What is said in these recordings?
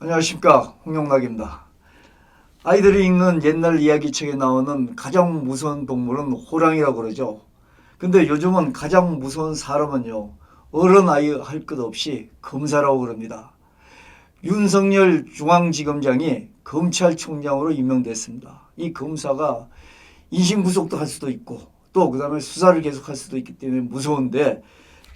안녕하십니까, 홍영락입니다. 아이들이 읽는 옛날 이야기책에 나오는 가장 무서운 동물은 호랑이라고 그러죠. 근데 요즘은 가장 무서운 사람은요, 어른 아이 할 것 없이 검사라고 그럽니다. 윤석열 중앙지검장이 검찰총장으로 임명됐습니다. 이 검사가 인신구속도 할 수도 있고 또 그다음에 수사를 계속할 수도 있기 때문에 무서운데,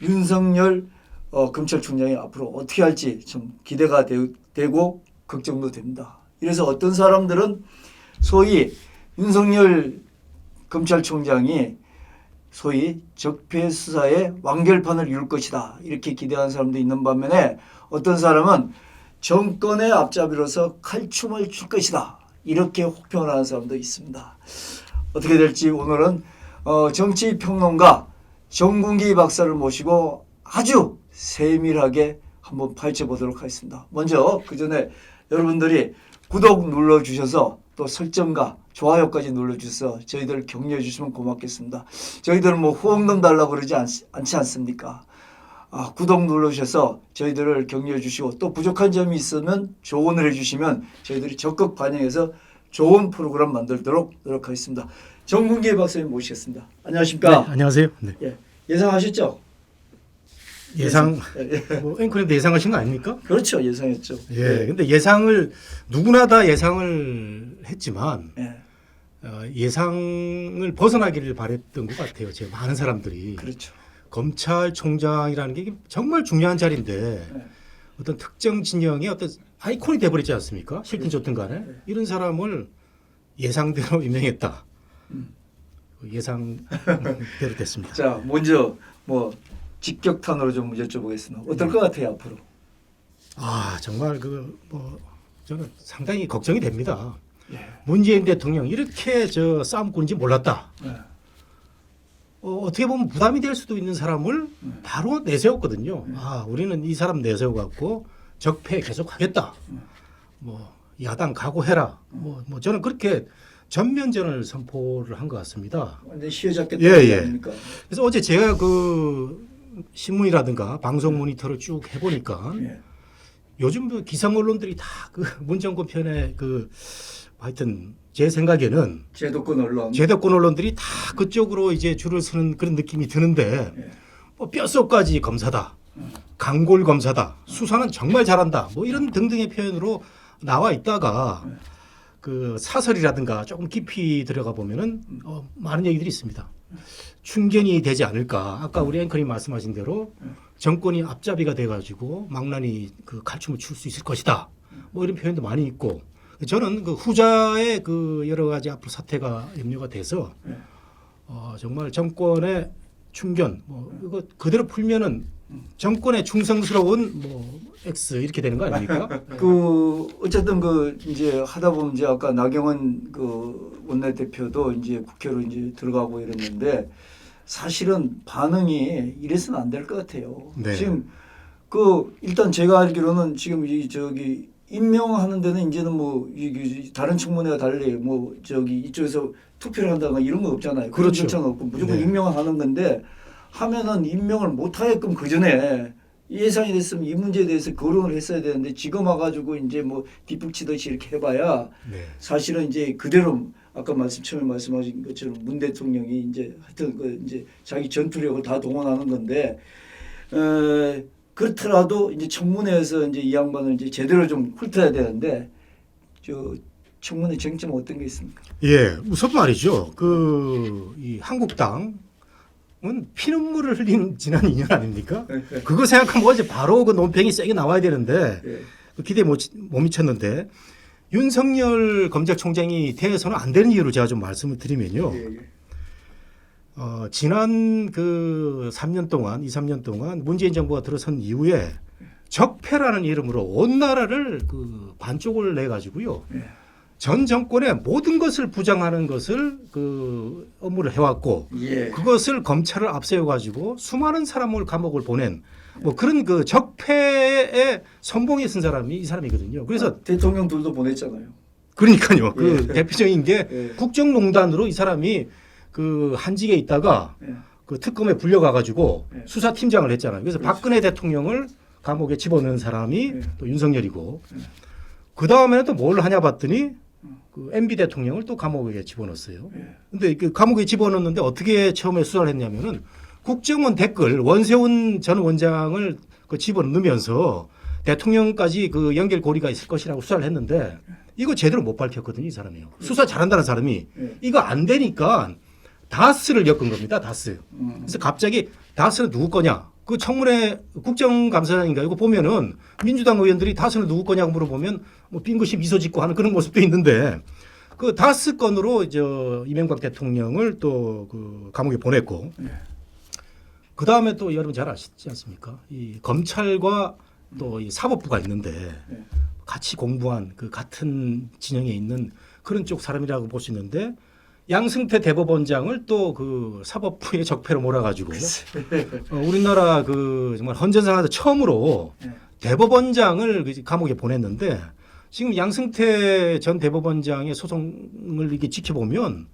윤석열 검찰총장이 앞으로 어떻게 할지 좀 기대가 되고 걱정도 됩니다. 그래서 어떤 사람들은 소위 윤석열 검찰총장이 소위 적폐 수사의 완결판을 이룰 것이다, 이렇게 기대하는 사람도 있는 반면에, 어떤 사람은 정권의 앞잡이로서 칼춤을 출 것이다, 이렇게 혹평을 하는 사람도 있습니다. 어떻게 될지 오늘은 정치평론가 정군기 박사를 모시고 아주 세밀하게 한번 파헤쳐 보도록 하겠습니다. 먼저 그 전에 여러분들이 구독 눌러주셔서 또 설정과 좋아요까지 눌러주셔서 저희들 격려해 주시면 고맙겠습니다. 저희들은 뭐 후원금 달라고 그러지 않지 않습니까? 구독 눌러주셔서 저희들을 격려해 주시고 또 부족한 점이 있으면 조언을 해주시면 저희들이 적극 반영해서 좋은 프로그램 만들도록 노력하겠습니다. 정군기 박사님 모시겠습니다. 안녕하십니까? 네, 안녕하세요. 네. 예, 예상하셨죠? 예상, 예. 뭐 앵커님도 예상하신 거 아닙니까? 그렇죠, 예상했죠. 예. 근데 예상을 누구나 다 예상을 했지만 예, 예상을 벗어나기를 바랬던 것 같아요. 제가 많은 사람들이 그렇죠. 검찰총장이라는 게 정말 중요한 자리인데 예. 어떤 특정 진영의 어떤 아이콘이 돼버리지 않습니까? 싫든 좋든 간에 이런 사람을 예상대로 임명했다. 예상대로 됐습니다. 자, 먼저 뭐 직격탄으로 좀 여쭤보겠습니다. 어떨 것 같아요, 앞으로? 정말 저는 상당히 걱정이 됩니다. 예. 문재인 대통령 이렇게 싸움꾼인지 몰랐다. 예. 어떻게 보면 부담이 될 수도 있는 사람을 바로 내세웠거든요. 우리는 이 사람 내세워갖고 적폐 계속하겠다. 뭐 야당 각오해라. 뭐 저는 그렇게 전면전을 선포를 한 것 같습니다. 완전 시해잡겠다. 예. 아닙니까? 그래서 어제 제가 그 신문이라든가 방송 모니터를 쭉 해보니까 예. 요즘 그 기성 언론들이 다 그 문정권 편에 하여튼 제 생각에는 제도권 언론들이 다 그쪽으로 이제 줄을 서는 그런 느낌이 드는데, 예. 뭐 뼛속까지 검사다, 강골 검사다, 수사는 정말 잘한다, 뭐 이런 등등의 표현으로 나와 있다가 그 사설이라든가 조금 깊이 들어가 보면은 많은 얘기들이 있습니다. 충견이 되지 않을까. 아까 우리 앵커님 말씀하신 대로 정권이 앞잡이가 돼가지고 망나니 그 칼춤을 출 수 있을 것이다. 뭐 이런 표현도 많이 있고, 저는 그 후자의 그 여러 가지 앞으로 사태가 염려가 돼서 정말 정권의 충견 이거 그대로 풀면은 정권에 충성스러운 X 이렇게 되는 거 아닙니까? 어쨌든 이제 하다 보면 이제 아까 나경원 그 원내대표도 이제 국회로 이제 들어가고 이랬는데, 사실은 반응이 이래서는 안 될 것 같아요. 네. 지금 일단 제가 알기로는 지금 임명하는 데는 이제는 다른 청문회와 달리 이쪽에서 투표를 한다거나 이런 거 없잖아요. 그런 그렇죠. 절차는 없고 무조건 네. 임명을 하는 건데, 하면은 임명을 못 하게끔 그 전에 예상이 됐으면 이 문제에 대해서 거론을 했어야 되는데, 지금 와가지고 이제 뒷북치듯이 이렇게 해봐야 사실은 이제 그대로 아까 처음에 말씀하신 것처럼 문 대통령이 이제 하여튼 이제 자기 전투력을 다 동원하는 건데, 그렇더라도 이제 청문회에서 이제 이 양반을 이제 제대로 좀 훑어야 되는데, 청문회 쟁점은 어떤 게 있습니까? 예, 우선 말이죠. 이 한국당은 피눈물을 흘린 지난 2년 아닙니까? 그거 생각하면 어제 바로 그 논평이 세게 나와야 되는데 기대에 못 미쳤는데, 윤석열 검찰총장이 돼서는 안 되는 이유를 제가 좀 말씀을 드리면요. 지난 3년 동안, 2, 3년 동안 문재인 정부가 들어선 이후에 적폐라는 이름으로 온 나라를 반쪽을 내가지고요. 전 정권의 모든 것을 부정하는 것을 업무를 해왔고, 그것을 검찰을 앞세워가지고 수많은 사람을 감옥을 보낸 그런 적폐의 선봉에 쓴 사람이 이 사람이거든요. 그래서 대통령들도 보냈잖아요. 그러니까요. 대표적인 게 국정농단으로 이 사람이 한직에 있다가 특검에 불려가가지고 수사팀장을 했잖아요. 그래서 박근혜 대통령을 감옥에 집어넣은 사람이 또 윤석열이고, 그 다음에는 또 뭘 하냐 봤더니 그 MB 대통령을 또 감옥에 집어넣었어요. 예. 근데 그 감옥에 집어넣는데 어떻게 처음에 수사를 했냐면은 국정원 댓글 원세훈 전 원장을 그 집어넣으면서 대통령까지 그 연결고리가 있을 것이라고 수사를 했는데 이거 제대로 못 밝혔거든요, 이 사람이요. 수사 잘한다는 사람이 예. 이거 안 되니까 다스를 엮은 겁니다, 다스. 그래서 갑자기 다스는 누구 거냐? 그 청문회 국정감사장인가 이거 보면은 민주당 의원들이 다스는 누구 거냐고 물어보면 뭐 빙긋이 미소 짓고 하는 그런 모습도 있는데 그 다스 건으로 저 이명박 대통령을 또 그 감옥에 보냈고 그 다음에 또 여러분 잘 아시지 않습니까? 이 검찰과 또 이 사법부가 있는데 같이 공부한 그 같은 진영에 있는 그런 쪽 사람이라고 볼 수 있는데 양승태 대법원장을 또 그 사법부의 적폐로 몰아가지고 우리나라 그 정말 헌전상에서 처음으로 대법원장을 그 감옥에 보냈는데 지금 양승태 전 대법원장의 소송을 이렇게 지켜보면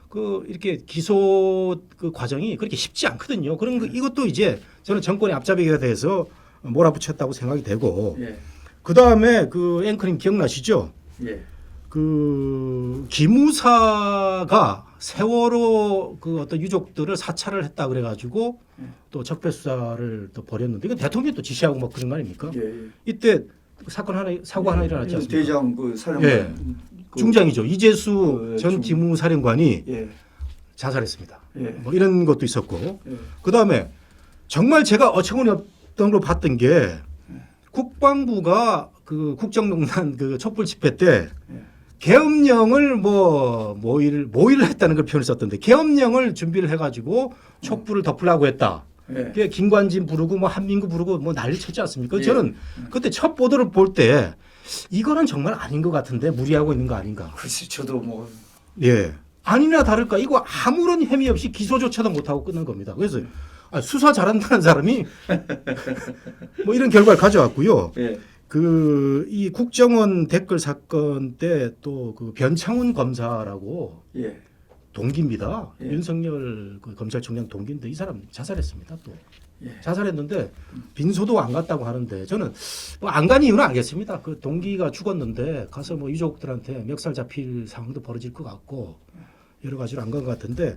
그 이렇게 기소 그 과정이 그렇게 쉽지 않거든요. 그런 거 이것도 이제 저는 정권의 앞잡이가 돼서 몰아붙였다고 생각이 되고 예. 그 다음에 그 앵커님 기억나시죠? 예. 그 기무사가 세월호 그 어떤 유족들을 사찰을 했다 그래가지고 또 적폐 수사를 또 벌였는데 이건 대통령이 또 지시하고 막 그런 거 아닙니까? 예. 예. 이때 사건 하나 사고 하나 일어났지 않습니까? 대장 그 사령관 예. 중장이죠. 이재수 그 전 기무사령관이 예. 자살했습니다. 예. 뭐 이런 것도 있었고 예. 그 다음에 정말 제가 어처구니 없던 걸 봤던 게 국방부가 그 국정농단 그 촛불 집회 때 계엄령을 모의를 했다는 걸 표현을 썼던데 계엄령을 준비를 해가지고 촛불을 덮으려고 했다. 예. 그게 김관진 부르고 뭐 한민구 부르고 뭐 난리 쳤지 않습니까? 예. 저는 그때 첫 보도를 볼 때 이거는 정말 아닌 것 같은데 무리하고 있는 거 아닌가? 글쎄 저도 뭐 예. 아니나 다를까 이거 아무런 혐의 없이 기소조차도 못하고 끝난 겁니다. 그래서 수사 잘한다는 사람이 뭐 이런 결과를 가져왔고요. 예. 그 이 국정원 댓글 사건 때 또 그 변창훈 검사라고 예. 동기입니다. 예. 윤석열 그 검찰총장 동기인데 이 사람 자살했습니다. 또 예. 자살했는데 빈소도 안 갔다고 하는데 저는 뭐 안 간 이유는 알겠습니다. 그 동기가 죽었는데 가서 뭐 유족들한테 멱살 잡힐 상황도 벌어질 것 같고 여러 가지로 안 간 것 같은데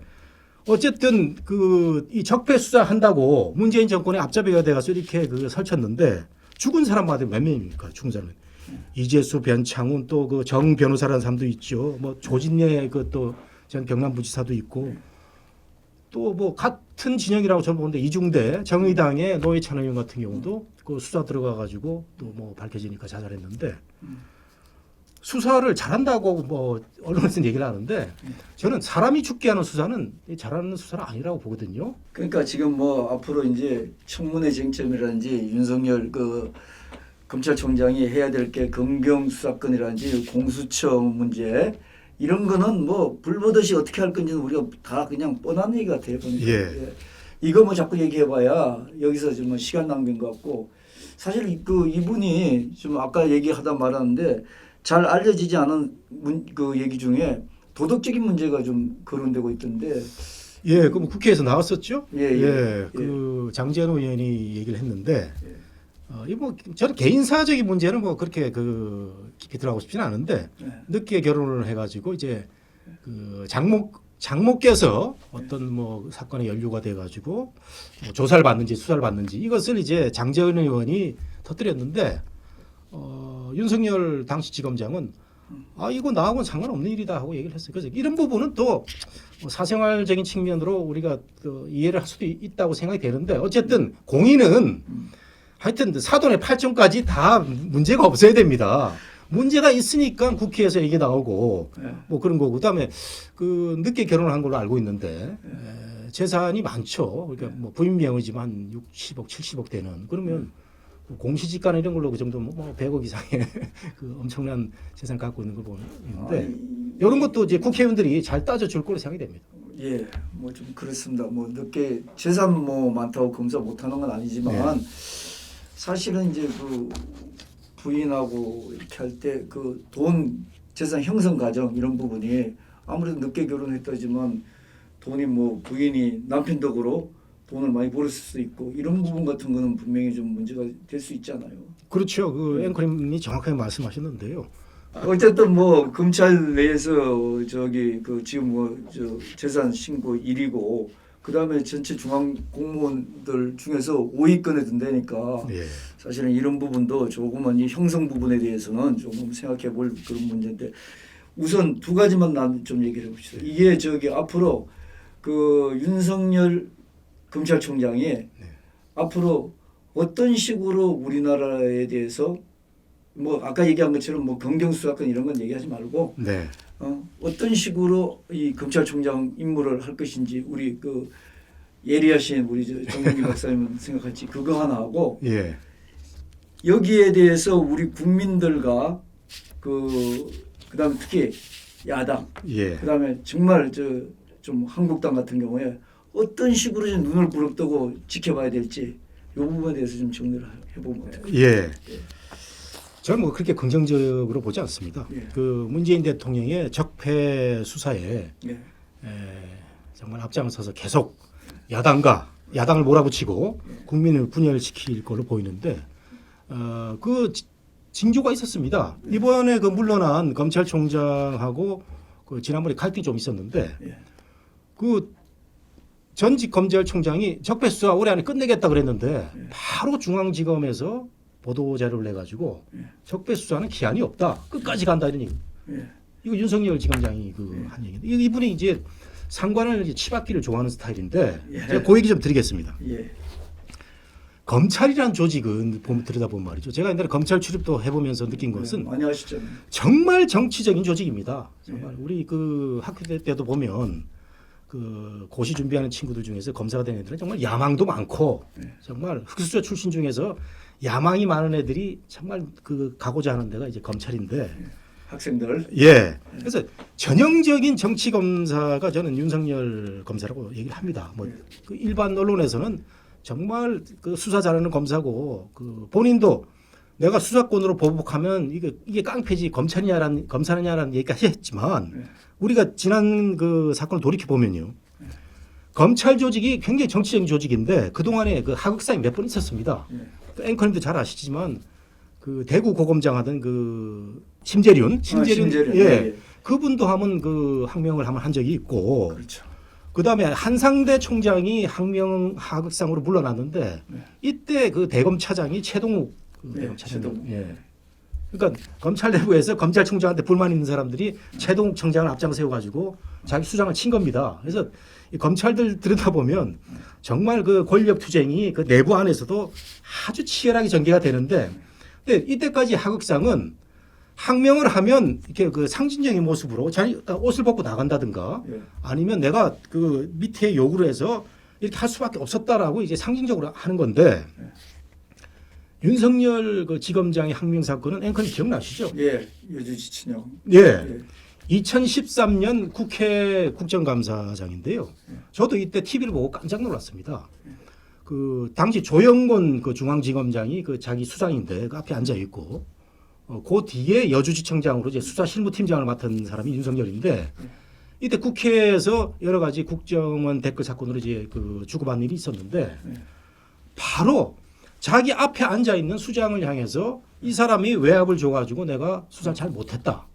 어쨌든 그 이 적폐 수사 한다고 문재인 정권의 앞잡이가 돼가서 이렇게 그 설쳤는데 죽은 사람마다 몇 명입니까? 죽은 사람은 이재수, 변창훈 또 그 정 변호사라는 사람도 있죠. 뭐 조진래 그 또 전 경남부지사도 있고 또 뭐 같은 진영이라고 저는 보는데 이중대 정의당의 노회찬 의원 같은 경우도 그 수사 들어가가지고 또 뭐 밝혀지니까 자살했는데 수사를 잘한다고 뭐 언론에서 얘기를 하는데 저는 사람이 죽게 하는 수사는 잘하는 수사는 아니라고 보거든요. 그러니까 지금 뭐 앞으로 이제 청문회 쟁점이라든지 윤석열 그 검찰총장이 해야 될 게 검경 수사권이라든지 공수처 문제 이런 거는 뭐 불보듯이 어떻게 할 건지는 우리가 다 그냥 뻔한 얘기 같아요. 보니까. 예. 이거 뭐 자꾸 얘기해봐야 여기서 좀 시간 낭비인 것 같고 사실 그 이분이 좀 아까 얘기하다 말았는데 잘 알려지지 않은 그 얘기 중에 도덕적인 문제가 좀 거론되고 있던데. 예, 그럼 국회에서 나왔었죠? 예, 예. 그 장재현 의원이 얘기를 했는데, 예. 이거 뭐 저는 개인사적인 문제는 뭐 그렇게 그 깊이 들어가고 싶지는 않은데 예. 늦게 결혼을 해가지고 이제 그 장모께서 어떤 뭐 사건에 연루가 돼가지고 뭐 조사를 받는지 수사를 받는지 이것을 이제 장재현 의원이 터뜨렸는데. 윤석열 당시 지검장은 이거 나하고는 상관없는 일이다 하고 얘기를 했어요. 그래서 이런 부분은 또뭐 사생활적인 측면으로 우리가 또 이해를 할 수도 있다고 생각이 되는데 어쨌든 공인은 하여튼 사돈의 8촌까지 다 문제가 없어야 됩니다. 문제가 있으니까 국회에서 얘기 나오고 뭐 그런 거고 그다음에 그 늦게 결혼을 한 걸로 알고 있는데 재산이 많죠. 그러니까 뭐 부인 명의지만 60억, 70억 되는 그러면 공시지가나 이런 걸로 그 정도 뭐 100억 이상의 그 엄청난 재산 갖고 있는 걸 보는데 이런 것도 이제 국회의원들이 잘 따져줄 거로 생각이 됩니다. 예, 뭐 좀 그렇습니다. 뭐 늦게 재산 뭐 많다고 검사 못하는 건 아니지만 사실은 이제 그 부인하고 이렇게 할 때 그 돈 재산 형성 과정 이런 부분이 아무래도 늦게 결혼했다지만 돈이 뭐 부인이 남편 덕으로 돈을 많이 벌었을 수도 있고 이런 부분 같은 거는 분명히 좀 문제가 될 수 있잖아요. 그렇죠. 그 앵커님이 정확하게 말씀하셨는데요. 어쨌든 뭐 검찰 내에서 저기 그 지금 뭐 저 재산 신고 1위고 그다음에 전체 중앙 공무원들 중에서 5위권에 든다니까 예. 사실은 이런 부분도 조금은 이 형성 부분에 대해서는 조금 생각해 볼 그런 문제인데 우선 두 가지만 난 좀 얘기를 해봅시다. 이게 저기 앞으로 그 윤석열 검찰총장이 앞으로 어떤 식으로 우리나라에 대해서 뭐 아까 얘기한 것처럼 뭐 검경수사권 이런 건 얘기하지 말고 네. 어떤 식으로 이 검찰총장 임무를 할 것인지 우리 그 예리하신 우리 정민기 박사님은 생각할지 그거 하나 하고 예. 여기에 대해서 우리 국민들과 그다음에 특히 야당 예. 그다음에 정말 좀 한국당 같은 경우에 어떤 식으로 좀 눈을 부릅뜨고 지켜봐야 될지 이 부분에 대해서 좀 정리를 해보면 어떨까요? 예. 저는 뭐 그렇게 긍정적으로 보지 않습니다. 예. 그 문재인 대통령의 적폐 수사에 예. 정말 앞장서서 계속 야당을 몰아붙이고 국민을 분열시킬 걸로 보이는데 그 징조가 있었습니다. 이번에 그 물러난 검찰총장하고 그 지난번에 갈등이 좀 있었는데 예. 그 전직 검찰총장이 적폐 수사 올해 안에 끝내겠다 그랬는데 바로 중앙지검에서 보도 자료를 내 가지고 적폐 수사는 기한이 없다. 끝까지 간다 이런 얘기. 예. 이거 윤석열 지검장이 한 얘기인데 이분이 이제 상관을 이제 치받기를 좋아하는 스타일인데 예. 제가 그 얘기 좀 드리겠습니다. 예. 검찰이란 조직은 들여다보면 말이죠. 제가 옛날에 검찰 출입도 해보면서 느낀 것은 많이 하시잖아요. 정말 정치적인 조직입니다. 정말 우리 그 학교 때도 보면 그 고시 준비하는 친구들 중에서 검사가 되는 애들은 정말 야망도 많고 정말 흑수저 출신 중에서 야망이 많은 애들이 정말 그 가고자 하는 데가 이제 검찰인데 학생들. 예. 그래서 전형적인 정치 검사가 저는 윤석열 검사라고 얘기를 합니다. 뭐 그 일반 언론에서는 정말 그 수사 잘하는 검사고 그 본인도 내가 수사권으로 보복하면 이게 깡패지 검사느냐라는 얘기까지 했지만 우리가 지난 그 사건을 돌이켜 보면요. 검찰 조직이 굉장히 정치적인 조직인데 그동안에 그 하극상이 몇 번 있었습니다. 그 앵커님도 잘 아시지만 그 대구 고검장 하던 그 심재륜 예. 그분도 하면 그 항명을 한번 한 적이 있고 그렇죠. 그다음에 한상대 총장이 항명 하극상으로 물러났는데 이때 그 대검 차장이 최동욱 대검차장. 최동욱. 예. 그러니까 검찰 내부에서 검찰총장한테 불만 있는 사람들이 최동욱 청장을 앞장 세워가지고 자기 수장을 친 겁니다. 그래서 이 검찰들 들여다보면 정말 그 권력 투쟁이 그 내부 안에서도 아주 치열하게 전개가 되는데, 근데 이때까지 하극상은 항명을 하면 이렇게 그 상징적인 모습으로 자기 옷을 벗고 나간다든가 아니면 내가 그 밑에 요구를 해서 이렇게 할 수밖에 없었다라고 이제 상징적으로 하는 건데. 윤석열 그 지검장의 항명 사건은 앵커님 기억나시죠? 예, 여주지 친형. 예. 2013년 국회 국정감사장인데요. 저도 이때 TV를 보고 깜짝 놀랐습니다. 그 당시 조영곤 그 중앙지검장이 그 자기 수장인데 그 앞에 앉아 있고, 그 뒤에 여주지청장으로 이제 수사실무팀장을 맡은 사람이 윤석열인데, 이때 국회에서 여러 가지 국정원 댓글 사건으로 이제 그 주고받는 일이 있었는데, 바로 자기 앞에 앉아 있는 수장을 향해서 이 사람이 외압을 줘가지고 내가 수사를 잘 못했다.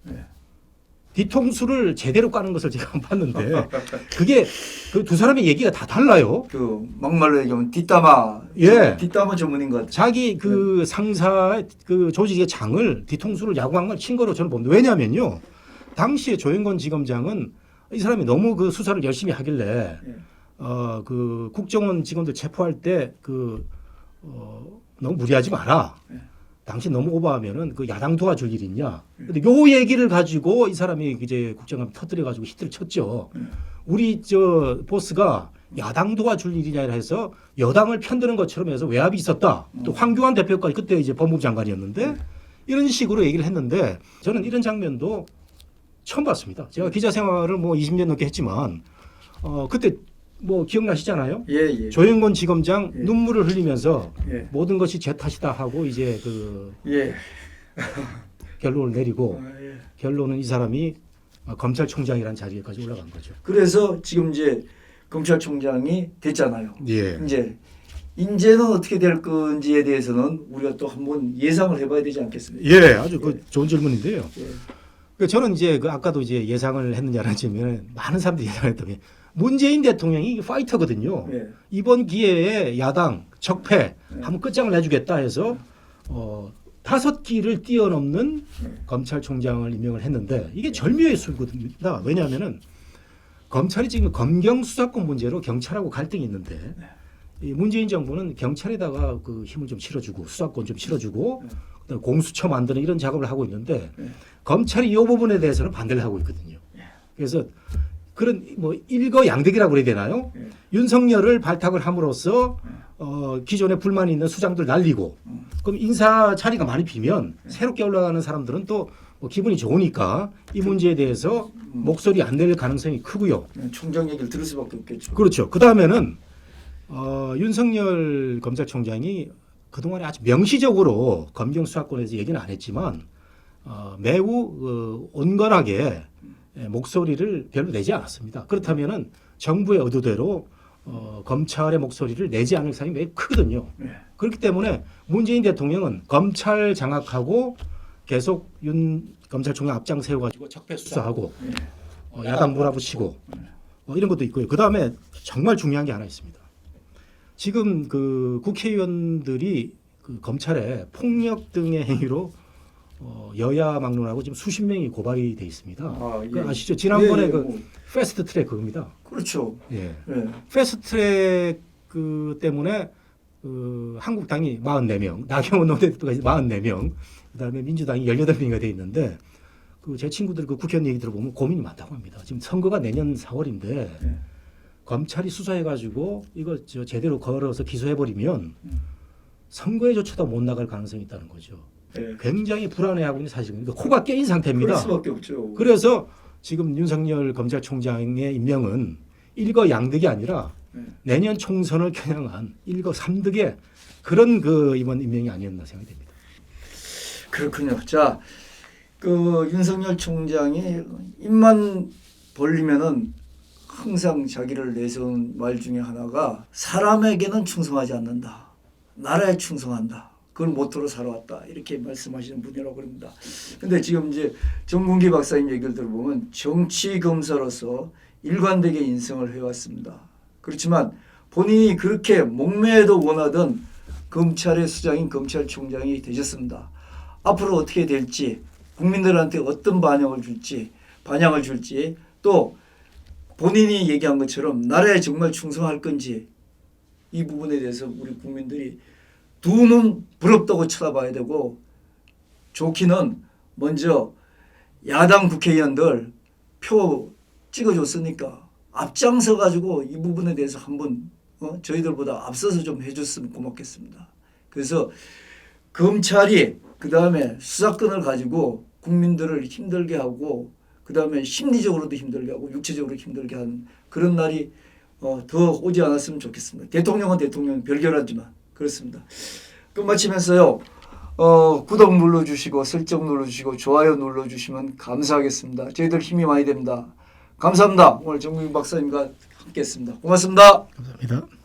뒤통수를 제대로 까는 것을 제가 봤는데 그게 그 두 사람의 얘기가 다 달라요. 그 막말로 얘기하면 뒷담화. 예. 뒷담화 전문인 것 같아요. 자기 그 상사의 그 조직의 장을 뒤통수를 야구방망이 친 거로 저는 봅니다. 왜냐하면요, 당시에 조영건 지검장은 이 사람이 너무 그 수사를 열심히 하길래 그 국정원 직원들 체포할 때 너무 무리하지 마라. 당신 너무 오버하면은 그 야당 도와줄 일 있냐. 근데 요 얘기를 가지고 이 사람이 이제 국정감 터뜨려 가지고 히트를 쳤죠. 우리 저 보스가 야당 도와줄 일이냐 해서 여당을 편드는 것처럼 해서 외압이 있었다. 또 황교안 대표까지 그때 이제 법무부 장관이었는데 이런 식으로 얘기를 했는데 저는 이런 장면도 처음 봤습니다. 제가 기자 생활을 뭐 20년 넘게 했지만 그때 뭐 기억나시잖아요. 예. 조영곤 지검장 눈물을 흘리면서 예. 모든 것이 제 탓이다 하고 이제 결론을 내리고 결론은 이 사람이 검찰총장이라는 자리에까지 올라간 거죠. 그래서 지금 이제 검찰총장이 됐잖아요. 예. 이제는 어떻게 될 건지에 대해서는 우리가 또 한번 예상을 해봐야 되지 않겠습니까? 예, 아주 그 좋은 질문인데요. 예. 그 저는 이제 그 아까도 이제 예상을 했느냐 안 했지만 많은 사람들이 예상했던 게 문재인 대통령이 파이터거든요. 예. 이번 기회에 야당 적폐 한번 끝장을 내주겠다 해서 5기를 뛰어넘는 검찰총장을 임명을 했는데 이게 절묘의 수입니다. 왜냐하면은 검찰이 지금 검경 수사권 문제로 경찰하고 갈등이 있는데 이 문재인 정부는 경찰에다가 그 힘을 좀 실어주고 수사권 좀 실어주고 그다음에 공수처 만드는 이런 작업을 하고 있는데 검찰이 이 부분에 대해서는 반대를 하고 있거든요. 그래서 그런 뭐 일거양득이라고 그래야 되나요? 윤석열을 발탁을 함으로써 기존에 불만이 있는 수장들 날리고 그럼 인사 자리가 많이 비면 새롭게 올라가는 사람들은 또 뭐 기분이 좋으니까 이 문제에 대해서 목소리 안 낼 가능성이 크고요. 총장 얘기를 들을 수밖에 없겠죠. 그렇죠. 그 다음에는 윤석열 검찰총장이 그동안에 아주 명시적으로 검경 수사권에서 얘기는 안 했지만 매우 온건하게 목소리를 별로 내지 않았습니다. 그렇다면은 정부의 의도대로 검찰의 목소리를 내지 않을 사람이 매우 크거든요. 그렇기 때문에 문재인 대통령은 검찰 장악하고 계속 윤 검찰총장 앞장 세워가지고 적폐 수사하고 야당 몰아붙이고 이런 것도 있고요. 그 다음에 정말 중요한 게 하나 있습니다. 지금 그 국회의원들이 그 검찰에 폭력 등의 행위로 여야 막론하고 지금 수십 명이 고발이 돼 있습니다. 예. 그 아시죠? 지난번에 그 뭐. 패스트 트랙 그겁니다. 그렇죠. 예. 예. 패스트 트랙 그 때문에 그 한국당이 44명, 나경원 원내대표가 44명, 그다음에 민주당이 18명이 돼 있는데 그 제 친구들 그 국회의원 얘기 들어보면 고민이 많다고 합니다. 지금 선거가 내년 4월인데 검찰이 수사해가지고 이거 제대로 걸어서 기소해버리면 선거에조차도 못 나갈 가능성이 있다는 거죠. 예. 굉장히 불안해하고 있는 사실입니다. 코가 깨인 상태입니다. 그럴 수밖에 없죠. 그래서 지금 윤석열 검찰총장의 임명은 일거양득이 아니라 내년 총선을 겨냥한 일거삼득의 그런 그 이번 임명이 아니었나 생각이 됩니다. 그렇군요. 자, 그 윤석열 총장이 입만 벌리면은 항상 자기를 내세운 말 중에 하나가 사람에게는 충성하지 않는다. 나라에 충성한다. 그걸 모토로 살아왔다. 이렇게 말씀하시는 분이라고 그럽니다. 근데 지금 이제 정군기 박사님 얘기를 들어보면 정치 검사로서 일관되게 인성을 해왔습니다. 그렇지만 본인이 그렇게 목매도 원하던 검찰의 수장인 검찰총장이 되셨습니다. 앞으로 어떻게 될지, 국민들한테 어떤 반영을 줄지, 또 본인이 얘기한 것처럼 나라에 정말 충성할 건지 이 부분에 대해서 우리 국민들이 두 눈 부럽다고 쳐다봐야 되고, 좋기는 먼저 야당 국회의원들 표 찍어줬으니까 앞장서 가지고 이 부분에 대해서 한번 저희들보다 앞서서 좀 해줬으면 고맙겠습니다. 그래서 검찰이 그 다음에 수사권을 가지고 국민들을 힘들게 하고 그 다음에 심리적으로도 힘들게 하고 육체적으로 힘들게 하는 그런 날이 더 오지 않았으면 좋겠습니다. 대통령은 대통령 별개라지만 그렇습니다. 끝마치면서요. 구독 눌러주시고 설정 눌러주시고 좋아요 눌러주시면 감사하겠습니다. 저희들 힘이 많이 됩니다. 감사합니다. 오늘 정국윤 박사님과 함께했습니다. 고맙습니다. 감사합니다.